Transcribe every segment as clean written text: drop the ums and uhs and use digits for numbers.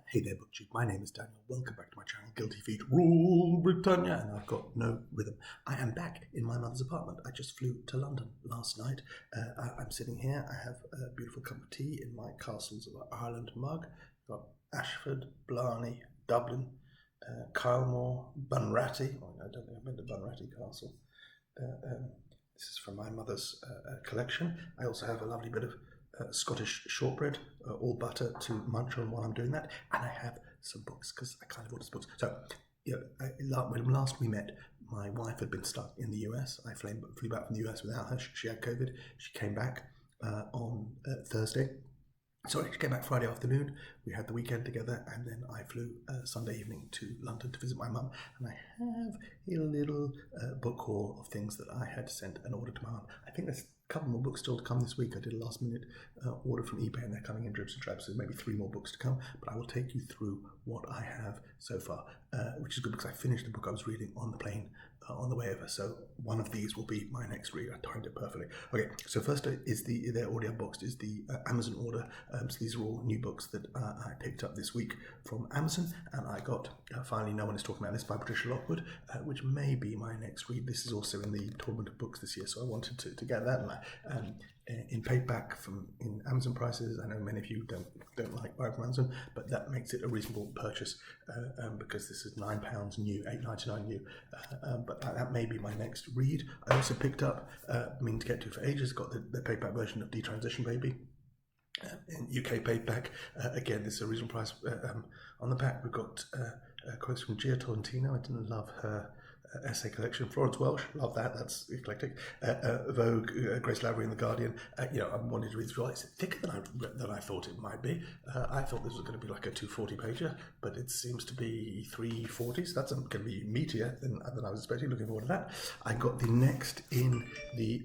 Hey there, booktube. My name is Daniel. Welcome back to my channel, Guilty Feet Rule Britannia, and I've got no rhythm. I am back in my mother's apartment. I just flew to London last night. I'm sitting here. I have a beautiful cup of tea in my Castles of Ireland mug. I've got Ashford, Blarney, Dublin, Kylemore, Bunratty. Oh, I don't think I've been to Bunratty Castle. This is from my mother's collection. I also have a lovely bit of Scottish shortbread, all butter to munch on while I'm doing that, and I have some books because I kind of ordered books. So, when last we met, my wife had been stuck in the US. I flew back from the US without her. She had COVID. She came back on Thursday. Sorry, she came back Friday afternoon. We had the weekend together, and then I flew Sunday evening to London to visit my mum. And I have a little book haul of things that I had sent an order to my mum. I think there's a couple more books still to come this week. I did a last minute order from eBay, and they're coming in dribs and drabs, so maybe 3 more books to come. But I will take you through what I have so far, which is good because I finished the book I was reading on the plane on the way over. So one of these will be my next read. I timed it perfectly. Okay, so first is they're already unboxed, is the Amazon order. So these are all new books that I picked up this week from Amazon, and I got Finally No One Is Talking About This by Patricia Lockwood, which may be my next read. This is also in the tournament of books this year, so I wanted to get that. And in paperback in Amazon prices, I know many of you don't like buying from Amazon, but that makes it a reasonable purchase because this is £9 new, £8.99 new. But that may be my next read. I also picked up, meaning to get to for ages, got the paperback version of Detransition Baby. In UK paperback, again, this is a reasonable price. On the back, we've got quotes from Gia Tolentino. I didn't love her essay collection. Florence Welsh, love that. That's eclectic. Vogue, Grace Lavery in The Guardian. I wanted to read through it. It's thicker than I thought it might be. I thought this was going to be like a 240-pager, but it seems to be 340. So that's going to be meatier than I was expecting. Looking forward to that. I got the next in the.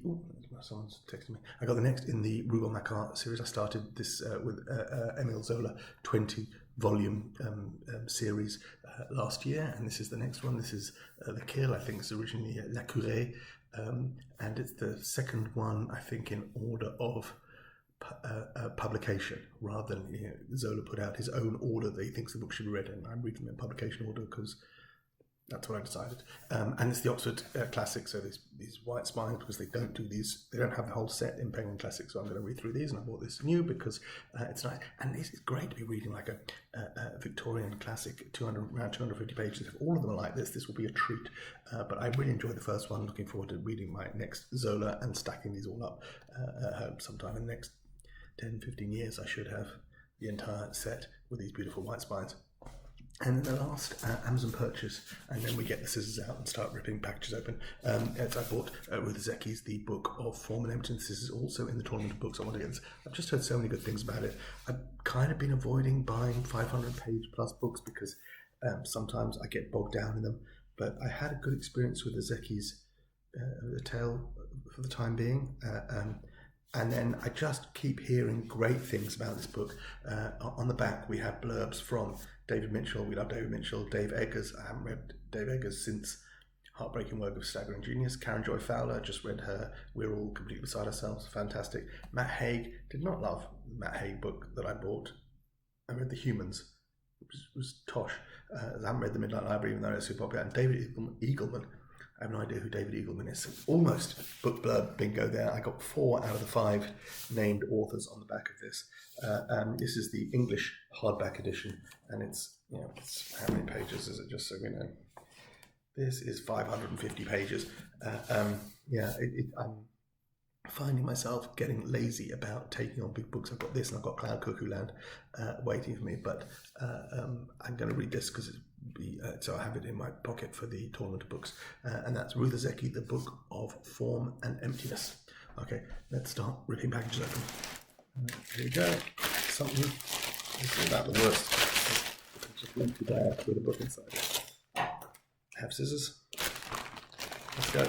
Someone's texting me. I got the next in the Rougon Macquart series. I started this with Emile Zola 20-volume series last year, and this is the next one. This is The Kill. I think it's originally La Curée, and it's the second one, I think, in order of publication, rather than Zola put out his own order that he thinks the book should be read in. I'm reading them in publication order because that's what I decided. And it's the Oxford Classic, so these white spines, because they don't have the whole set in Penguin Classic, so I'm going to read through these, and I bought this new because it's nice. And it's great to be reading like a Victorian classic, around 250 pages. If all of them are like this will be a treat. But I really enjoyed the first one. Looking forward to reading my next Zola and stacking these all up at home sometime in the next 10, 15 years. I should have the entire set with these beautiful white spines. And then the last Amazon purchase, and then we get the scissors out and start ripping packages open. I bought Rudozeki's The Book of Form and Emptiness. This is also in the tournament of books. I want to get this. I've just heard so many good things about it. I've kind of been avoiding buying 500-page plus books because sometimes I get bogged down in them. But I had a good experience with Rudozeki's The Tale for the time being. And then I just keep hearing great things about this book. On the back, we have blurbs from David Mitchell. We love David Mitchell. Dave Eggers. I haven't read Dave Eggers since Heartbreaking Work of Staggering Genius. Karen Joy Fowler, just read her We're All Completely Beside Ourselves. Fantastic. Matt Haig. Did not love the Matt Haig book that I bought. I read The Humans. It was tosh. I haven't read The Midnight Library, even though it's super popular. And David Eagleman. I have no idea who David Eagleman is. Almost book blurb bingo there. I got 4 out of the 5 named authors on the back of this. This is the English hardback edition, and it's how many pages is it? Just so we know, this is 550 pages. I'm finding myself getting lazy about taking on big books. I've got this, and I've got Cloud Cuckoo Land waiting for me, but I'm going to read this because so I have it in my pocket for the tournament of books, and that's Rudozeki, The Book of Form and Emptiness. Okay, let's start ripping packages open. Here we go. Something. This is about the worst. Just empty bag with a book inside. I have scissors. Let's go.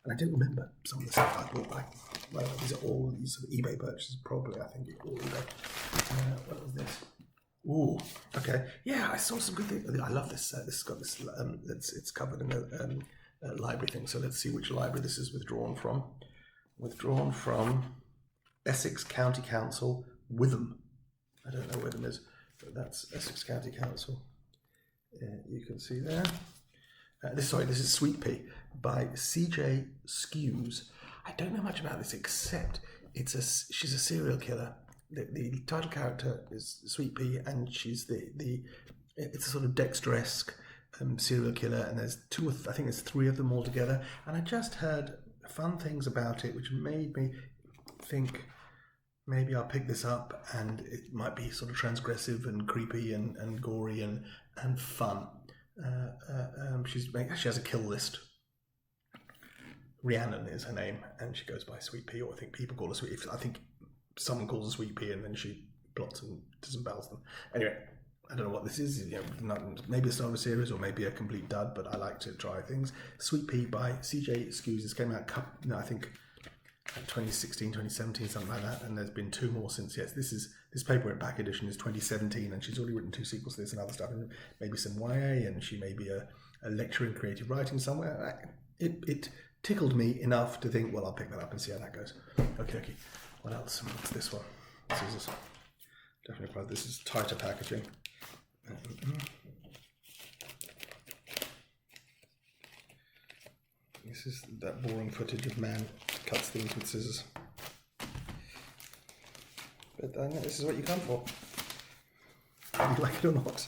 And I didn't remember some of the stuff I bought. These are all these sort of eBay purchases, probably. I think all eBay. What was this? Ooh, okay. Yeah, I saw some good things. I love this. This has got this. It's covered in a library thing. So let's see which library this is withdrawn from. Withdrawn from Essex County Council, Witham. I don't know where them is, but that's Essex County Council. You can see there. This is Sweet Pea by C.J. Skews. I don't know much about this except she's a serial killer. The title character is Sweet Pea, and she's it's a sort of Dexter-esque serial killer, and there's there's 3 of them all together. And I just heard fun things about it, which made me think maybe I'll pick this up, and it might be sort of transgressive and creepy and gory and fun. She has a kill list. Rhiannon is her name, and she goes by Sweet Pea, or I think people call her Sweet. I think someone calls her Sweet Pea, and then she plots and disembowels them. Anyway, I don't know what this is. Maybe it's not a series, or maybe a complete dud, but I like to try things. Sweet Pea by C.J. Skews. This came out, I think, 2016, 2017, something like that, and there's been 2 more since. Yes, this paperback back edition is 2017, and she's already written 2 sequels to this and other stuff, and maybe some YA, and she may be a lecturer in creative writing somewhere. It tickled me enough to think, well, I'll pick that up and see how that goes. Okay. What else? What's this one? Scissors. Definitely quite. This is tighter packaging. This is that boring footage of man cuts things with scissors. But I know this is what you come for. Whether you like it or not.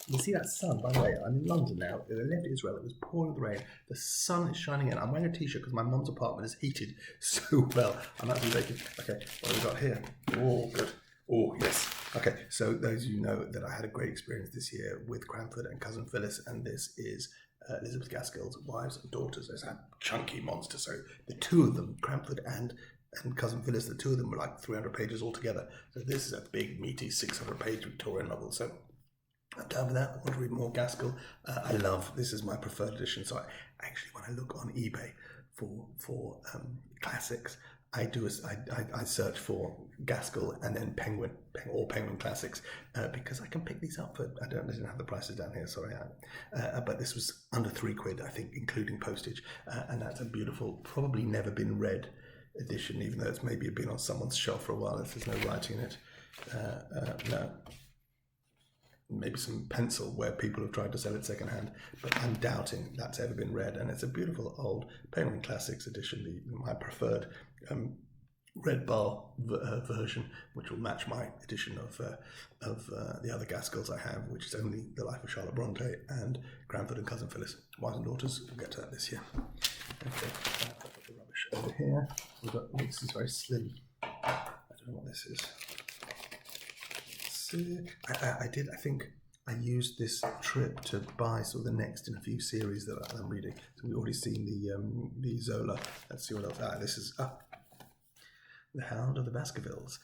You see that sun, by the way, I'm in London now. I left Israel, it was pouring with rain. The sun is shining in. I'm wearing a t-shirt because my mum's apartment is heated so well. I'm actually taking. Okay, what have we got here? Oh, good. Oh, yes. Okay, so those of you know that I had a great experience this year with Cranford and Cousin Phyllis, and this is Elizabeth Gaskell's Wives and Daughters. There's a chunky monster. So the 2 of them, Cranford and Cousin Phyllis, the 2 of them were like 300 pages altogether. So this is a big, meaty 600-page Victorian novel. So I'm down with that. I want to read more Gaskell. This is my preferred edition. So when I look on eBay for classics, I search for Gaskell and then Penguin Classics because I can pick these up for, I didn't have the prices down here, sorry, but this was under £3, I think, including postage, and that's a beautiful, probably never been read edition, even though it's maybe been on someone's shelf for a while if there's no writing in it. No. Maybe some pencil where people have tried to sell it secondhand, but I'm doubting that's ever been read. And it's a beautiful old Penguin Classics edition, my preferred red bar version, which will match my edition of the other Gaskells I have, which is only The Life of Charlotte Bronte and Cranford and Cousin Phyllis, Wives and Daughters. We'll get to that this year. Okay, I'll put the rubbish over here. This is very slim. I don't know what this is. I think I used this trip to buy sort of the next in a few series that I'm reading. So we've already seen the Zola. Let's see what else. This is The Hound of the Baskervilles.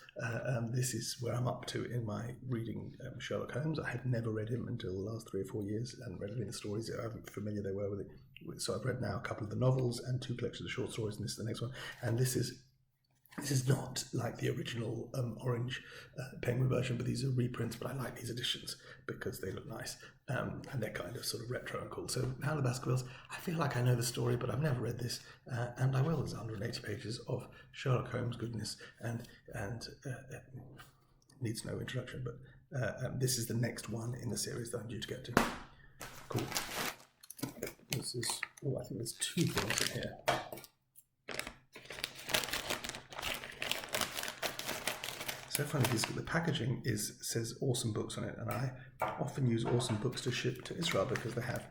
This is where I'm up to in my reading Sherlock Holmes. I had never read him until the last 3 or 4 years, and read any of the stories. How familiar they were with it. So I've read now a couple of the novels and 2 collections of short stories, and this is the next one. And this is not like the original orange Penguin version, but these are reprints. But I like these editions because they look nice, and they're kind of sort of retro and cool. So now the Baskervilles, I feel like I know the story, but I've never read this, and I will. There's 180 pages of Sherlock Holmes goodness, and needs no introduction. But this is the next one in the series that I'm due to get to. Cool. This is. Oh, I think there's 2 things in here. So funny because the packaging says awesome books on it, and I often use awesome books to ship to Israel because they have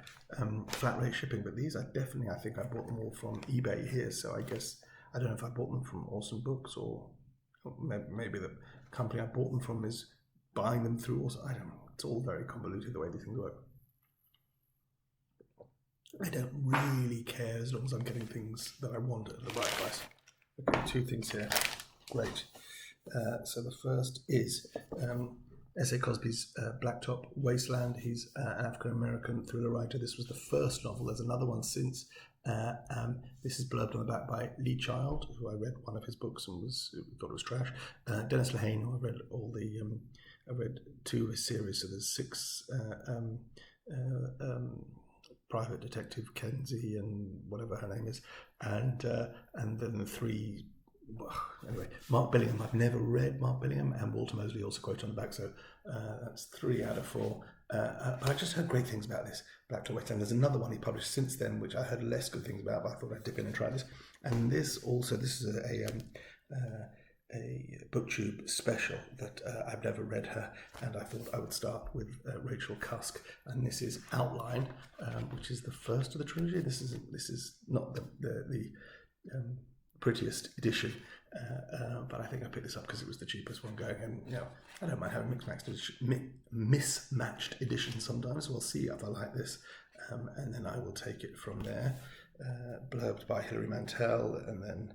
flat rate shipping. But these I think I bought them all from eBay here. So I guess I don't know if I bought them from Awesome Books or maybe the company I bought them from is buying them through. Also, I don't know. It's all very convoluted the way these things work. I don't really care as long as I'm getting things that I want at the right price. Okay, 2 things here. Great. So the first is S.A. Cosby's Blacktop Wasteland. He's an African-American thriller writer. This was the first novel. There's another one since. This is blurbed on the back by Lee Child, who I read one of his books and thought it was trash. Dennis Lehane, who I read 2 of his series. So there's 6 private detective Kenzie and whatever her name is, and then the 3 anyway, Mark Billingham. I've never read Mark Billingham, and Walter Mosley also quoted on the back, so that's 3 out of 4. But I just heard great things about this, Blacktop Wasteland. There's another one he published since then, which I heard less good things about, but I thought I'd dip in and try this. And this is a booktube special that I've never read her, and I thought I would start with Rachel Cusk, and this is Outline, which is the first of the trilogy. This is not the prettiest edition, but I think I picked this up because it was the cheapest one going, and I don't mind having mismatched editions sometimes. We'll see if I like this, and then I will take it from there. Blurbed by Hilary Mantel, and then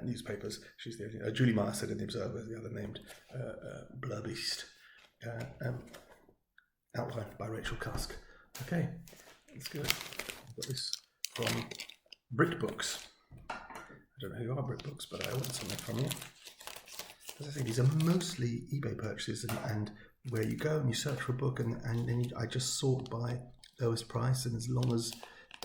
newspapers. She's the Julie Meyer said in the Observer, the other named Blurbist. Outline by Rachel Cusk. Okay, let's go. I've got this from BritBooks. I don't know who you are, BritBooks, but I ordered something from you. As I say, these are mostly eBay purchases, and where you go and you search for a book, and then I just sort by lowest price, and as long as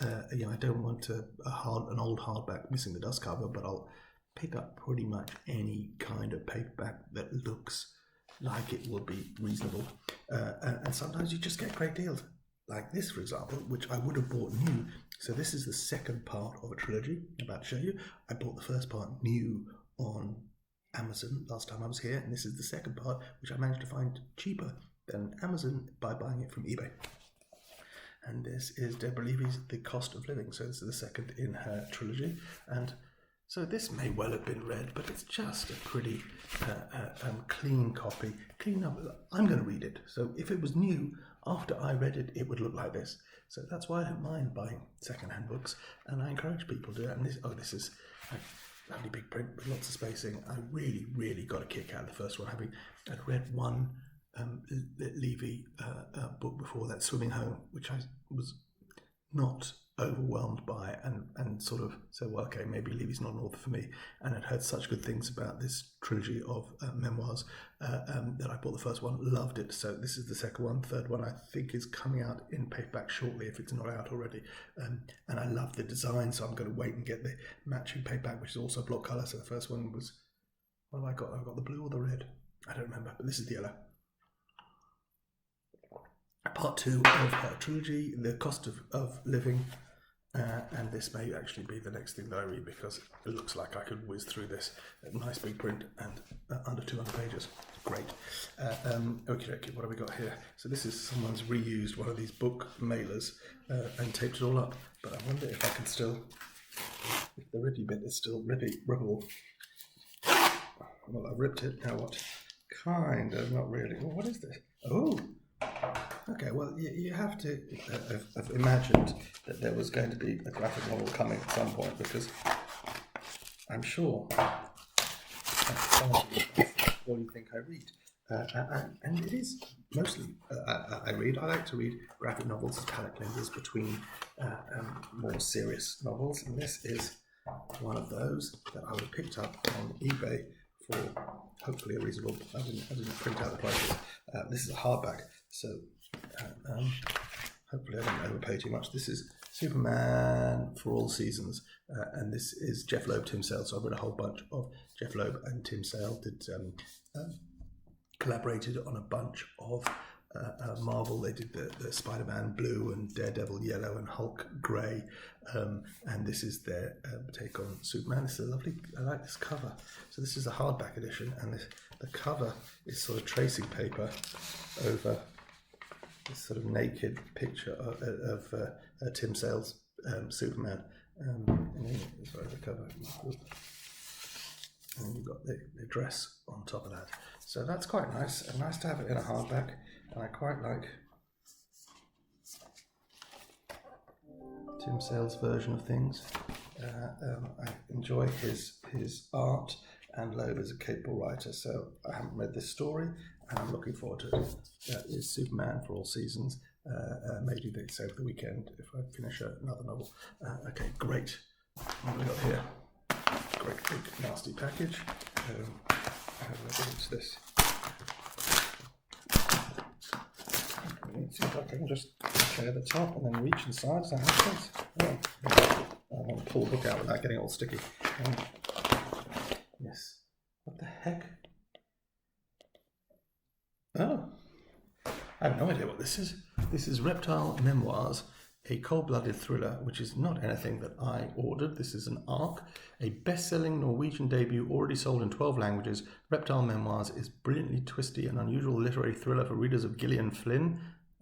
I don't want an old hardback missing the dust cover, but I'll pick up pretty much any kind of paperback that looks like it will be reasonable. And sometimes you just get great deals, like this, for example, which I would have bought new. So this is the second part of a trilogy I'm about to show you. I bought the first part new on Amazon last time I was here, and this is the second part, which I managed to find cheaper than Amazon by buying it from eBay. And this is Deborah Levy's The Cost of Living. So this is the second in her trilogy. And so this may well have been read, but it's just a pretty clean copy. Clean up. I'm going to read it. So if it was new, after I read it, it would look like this. So that's why I don't mind buying second-hand books. And I encourage people to do that. And this is a lovely big print with lots of spacing. I really, really got a kick out of the first one, I'd read one Levy book before that, Swimming Home, which I was not overwhelmed by, and sort of said, well, okay, maybe Levy's not an author for me, and I'd heard such good things about this trilogy of memoirs that I bought the first one, loved it. So this is the second one. Third one I think is coming out in paperback shortly if it's not out already, and I love the design, so I'm going to wait and get the matching paperback, which is also block colour. So the first one was, what have I got? I've got the blue or the red, I don't remember, but this is the yellow. Part 2 of her trilogy, The Cost of Living, and this may actually be the next thing that I read, because it looks like I could whiz through this. Nice big print and under 200 pages. Great. Okie dokie, what have we got here? So this is someone's reused one of these book mailers and taped it all up, but I wonder if I can still, if the rippy bit is still rippable. Well, I've ripped it, now what? Kind of, not really. Well, what is this? Oh! Okay, well, you have to have imagined that there was going to be a graphic novel coming at some point, because I'm sure that's all you think I read. And it is mostly, I like to read graphic novels as palate cleansers between more serious novels, and this is one of those that I would have picked up on eBay for hopefully a reasonable, I didn't print out the prices. This is a hardback, so hopefully I don't overpay too much. This is Superman for All Seasons, and this is Jeff Loeb, Tim Sale. So I've read a whole bunch of Jeff Loeb, and Tim Sale collaborated on a bunch of Marvel. They did the Spider-Man blue and Daredevil yellow and Hulk grey, and this is their take on Superman. This is lovely. I like this cover. So this is a hardback edition, and the cover is sort of tracing paper over this sort of naked picture of Tim Sale's Superman. And sorry, the cover. And you've got the dress on top of that. So that's quite nice, and nice to have it in a hardback. And I quite like Tim Sale's version of things. I enjoy his art, and Loeb is a capable writer, so I haven't read this story, and I'm looking forward to it. Is Superman for All Seasons. Maybe they say for the weekend if I finish another novel. Okay, great. What have we got here? Great big nasty package. How do I get into this? It seems like I can just tear the top and then reach inside. Does that make sense? Oh, I want to pull the book out without getting all sticky. Yes, heck? Oh, I have no idea what this is. This is Reptile Memoirs, a cold-blooded thriller, which is not anything that I ordered. This is an ARC, a best-selling Norwegian debut already sold in 12 languages. Reptile Memoirs is brilliantly twisty and unusual literary thriller for readers of Gillian Flynn.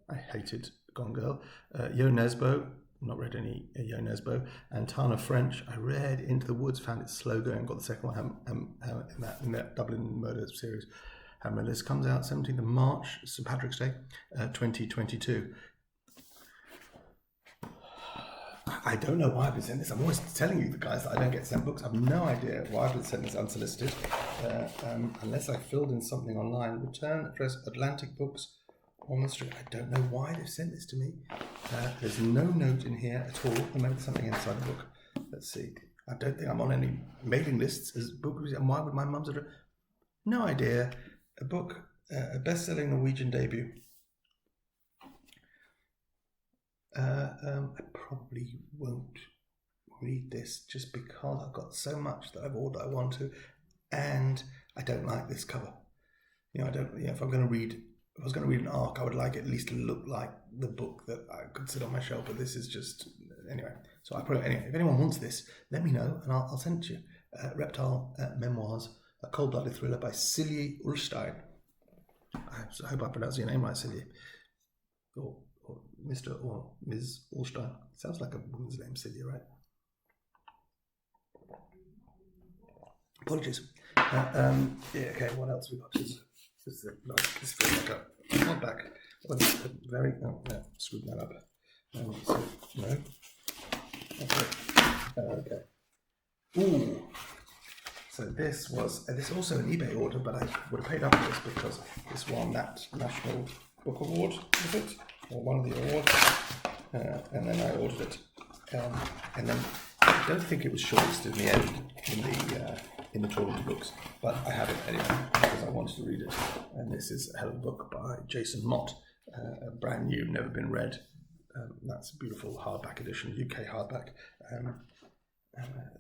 I hated Gone Girl. Yo Nesbo, not read any Yo Nesbo. And Tana French. I read Into the Woods, found it slow going, got the second one in that Dublin Murder series. This comes out 17th of March, St. Patrick's Day, 2022. I don't know why I've been sent this. I'm always telling you, the guys, that I don't get sent books. I have no idea why I've been sent this unsolicited, unless I filled in something online. Return address Atlantic Books, Ormond Street. I don't know why they've sent this to me. There's no note in here at all. Or maybe there's something inside the book. Let's see. I don't think I'm on any mailing lists as book reviews. And why would my mum's address? No idea. A book, a best-selling Norwegian debut. I probably won't read this just because I've got so much that I've ordered I want to, and I don't like this cover. You know, I don't. You know, if I was going to read an ARC, I would like it at least to look like the book that I could sit on my shelf. But this is just anyway. So anyway, if anyone wants this, let me know and I'll send it to you. Reptile Memoirs, a cold-blooded thriller by Silje Ulstein. I hope I pronounced your name right, Silje. Or Mr. or Ms. Ulstein. Sounds like a woman's name, Silje, right? Apologies. Yeah, okay, what else we got? This feels like a hardback. Screwed that up. No. Okay. Ooh. So this was also an eBay order, but I would have paid up for this because this won that National Book Award, was it? Or one of the awards. And then I ordered it. And then I don't think it was shortlisted in the end in the total books, but I have it anyway because I wanted to read it. And this is a hell of a book by Jason Mott, brand new, never been read. That's a beautiful hardback edition, UK hardback.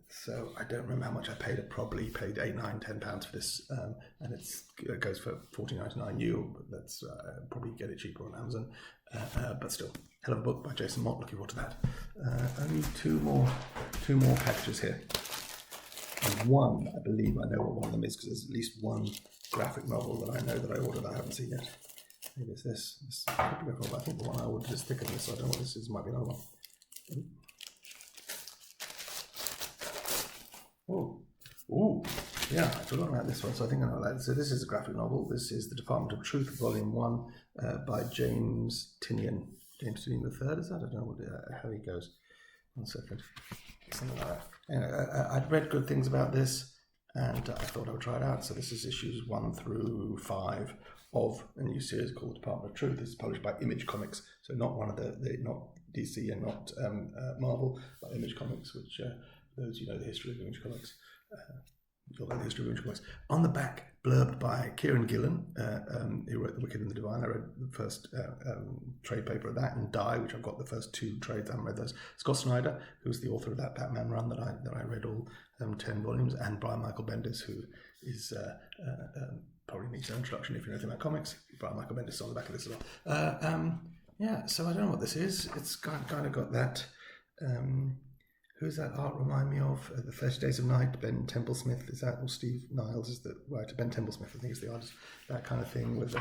So I don't remember how much I paid. I probably paid £8, £9, £10 for this, and it goes for $14.99 EU. But that's probably get it cheaper on Amazon. But still, hell of a book by Jason Mott. Looking forward to that. Only two more packages here, and one I believe I know what one of them is because there's at least one graphic novel that I know that I ordered that I haven't seen yet. Maybe it's this. This could be a novel. I think the one I ordered is thicker than this. So I don't know what this is. Might be another one. Oh, yeah, I forgot about this one, so I think I know that. So this is a graphic novel. This is The Department of Truth, Volume 1, by James Tinian. James Tinian III, is that? I don't know how he goes. 1 second. Something like that. Anyway, I'd read good things about this, and I thought I would try it out. So this is issues 1 through 5 of a new series called The Department of Truth. This is published by Image Comics, so not one of not DC and not Marvel, but Image Comics, which... those who know the history of Image Comics, On the back, blurbed by Kieran Gillen, who wrote The Wicked and the Divine. I read the first trade paper of that, and Die, which I've got the first 2 trades. I haven't read those. Scott Snyder, who's the author of that Batman run that I read all 10 volumes, and Brian Michael Bendis, who is probably needs an introduction if you know anything about comics. Brian Michael Bendis is on the back of this as well. Yeah, so I don't know what this is. It's kind of got that. Who's that art remind me of? The 30 Days of Night, Ben Templesmith, is that? Or Steve Niles is the writer. Ben Templesmith, I think, is the artist. That kind of thing with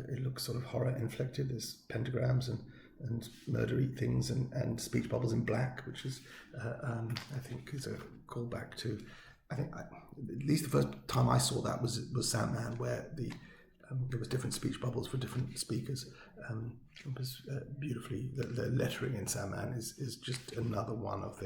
it looks sort of horror inflected. There's pentagrams and murdery things and speech bubbles in black, which is, I think, is a callback to, I think, at least the first time I saw that was Sandman, where there was different speech bubbles for different speakers. It was beautifully, the lettering in Sandman is just another one of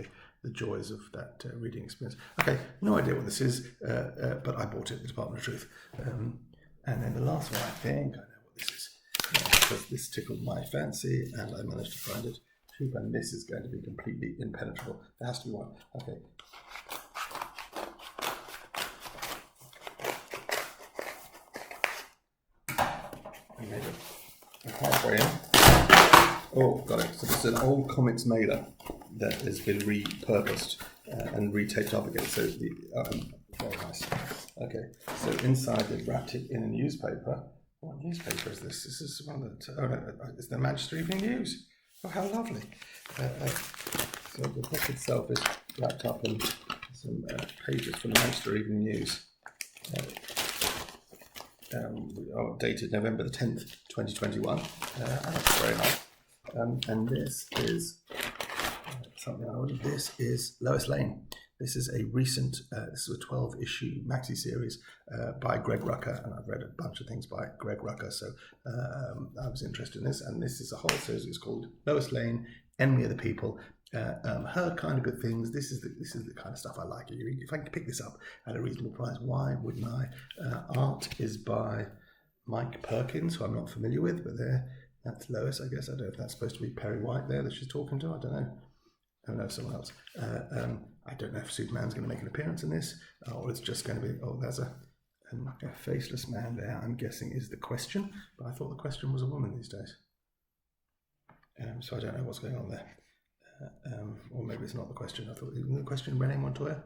the joys of that reading experience. Okay, no idea what this is, but I bought it at the Department of Truth. And then the last one, I think I know what this is, because this tickled my fancy and I managed to find it. And this is going to be completely impenetrable. There has to be one. Okay. Halfway in. Oh, got it. So this is an old comics mailer that has been repurposed and retaped up again. So very nice. Okay, so inside they've wrapped it in a newspaper. What newspaper is this? This is one that, oh no, it's the Manchester Evening News. Oh, how lovely. So the book itself is wrapped up in some pages from the Manchester Evening News. Dated November the 10th, 2021. That's very nice. And this is something I ordered. This is Lois Lane. This is a recent, this is a 12-issue maxi series by Greg Rucka, and I've read a bunch of things by Greg Rucka, so I was interested in this. And this is a whole series. It's called Lois Lane, Enemy of the People. Her kind of good things. This is the kind of stuff I like. If I can pick this up at a reasonable price, why wouldn't I? Art is by Mike Perkins, who I'm not familiar with, but that's Lois, I guess. I don't know if that's supposed to be Perry White there that she's talking to. I don't know. Oh no, someone else. I don't know if Superman's going to make an appearance in this, or it's just going to be, there's a faceless man there, I'm guessing is the question, but I thought the question was a woman these days. So I don't know what's going on there. Or maybe it's not the question. I thought the question Renee Montoya.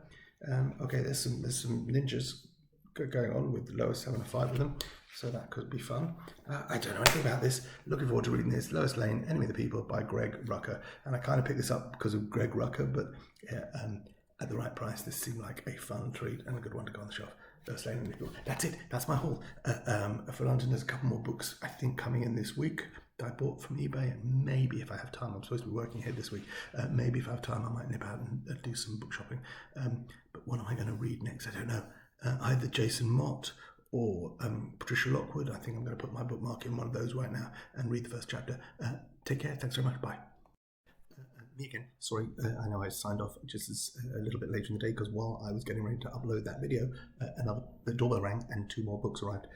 Okay, there's some ninjas going on with Lois having a fight with them, so that could be fun. I don't know anything about this. Looking forward to reading this. Lois Lane, Enemy of the People by Greg Rucka, and I kind of picked this up because of Greg Rucka, but at the right price, this seemed like a fun treat and a good one to go on the shelf. Lois Lane, Enemy of the People. That's it. That's my haul. For London, there's a couple more books I think coming in this week that I bought from eBay, and maybe if I have time, I'm supposed to be working here this week. Maybe if I have time, I might nip out and do some book shopping. But what am I going to read next? I don't know. Either Jason Mott or Patricia Lockwood. I think I'm going to put my bookmark in one of those right now and read the first chapter. Take care. Thanks very much. Bye. Me again. Sorry, I know I signed off just a little bit later in the day because while I was getting ready to upload that video, the doorbell rang and 2 more books arrived,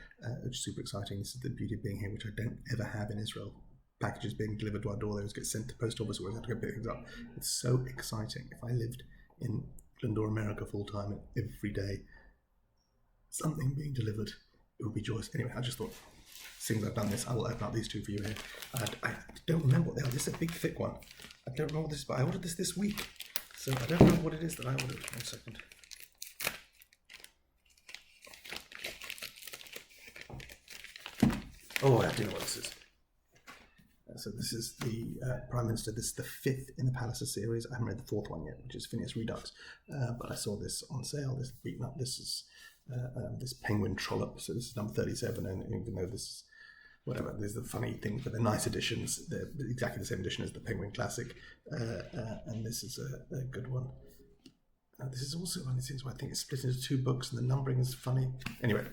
which is super exciting. This is the beauty of being here, which I don't ever have in Israel. Packages being delivered to our door, they always get sent to post office, where I have to go pick things up. It's so exciting. If I lived in England or America full time every day, something being delivered, it would be joyous. Anyway, I just thought, seeing as I've done this, I will open up these 2 for you here. I don't remember what they are. This is a big, thick one. I don't know what this is, but I ordered this week. So I don't know what it is that I ordered. 1 second. Oh, I do know what this is. So this is the Prime Minister. This is the 5th in the Palliser series. I haven't read the 4th one yet, which is Phineas Redux. But I saw this on sale, this beaten up. This is this penguin trollop. So this is number 37, and even though this is whatever, there's the funny thing, but they're nice editions. They're exactly the same edition as the Penguin Classic, and this is a good one. This is also one of these things where I think it's split into 2 books, and the numbering is funny. Anyway,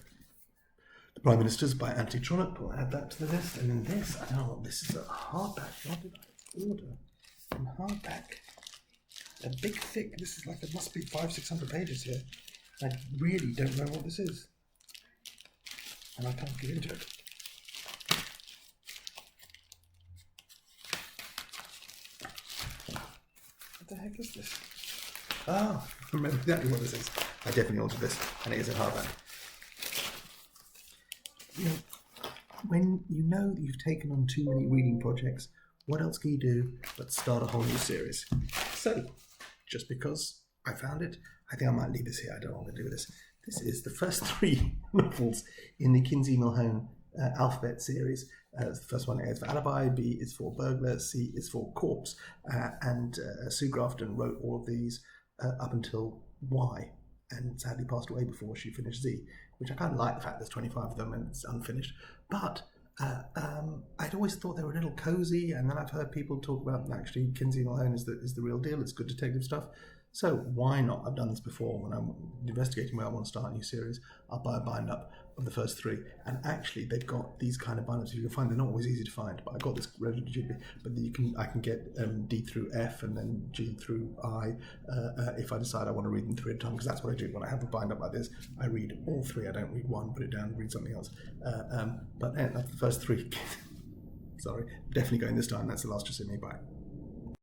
The Prime Ministers by Anthony Trollope. We'll add that to the list. And then this, I don't know what this is, a hardback. What did I order in hardback? A big, thick. This is like, it must be 500-600 pages here. I really don't know what this is, and I can't get into it. What the heck is this? I remember exactly what this is. I definitely ordered this, and it is in hardback. You know, when you know that you've taken on too many reading projects, what else can you do but start a whole new series? So, just because I found it, I think I might leave this here. I don't know what to do with this. This is the first 3 novels in the Kinsey Millhone alphabet series. The first one is for Alibi, B is for Burglar, C is for Corpse, and Sue Grafton wrote all of these up until Y, and sadly passed away before she finished Z, which I kind of like the fact there's 25 of them and it's unfinished. But I'd always thought they were a little cozy, and then I've heard people talk about actually Kinsey Millhone is the real deal. It's good detective stuff. So why not? I've done this before. When I'm investigating where I want to start a new series, I'll buy a bind-up of the first 3. And actually, they've got these kind of bind-ups. You can find they're not always easy to find, but I got this relatively cheaply. But I can get D through F and then G through I if I decide I want to read them 3 at a time, because that's what I do. When I have a bind-up like this, I read all 3. I don't read one, put it down, read something else. But that's the first 3. Sorry, definitely going this time. That's the last. Just see me. Bye.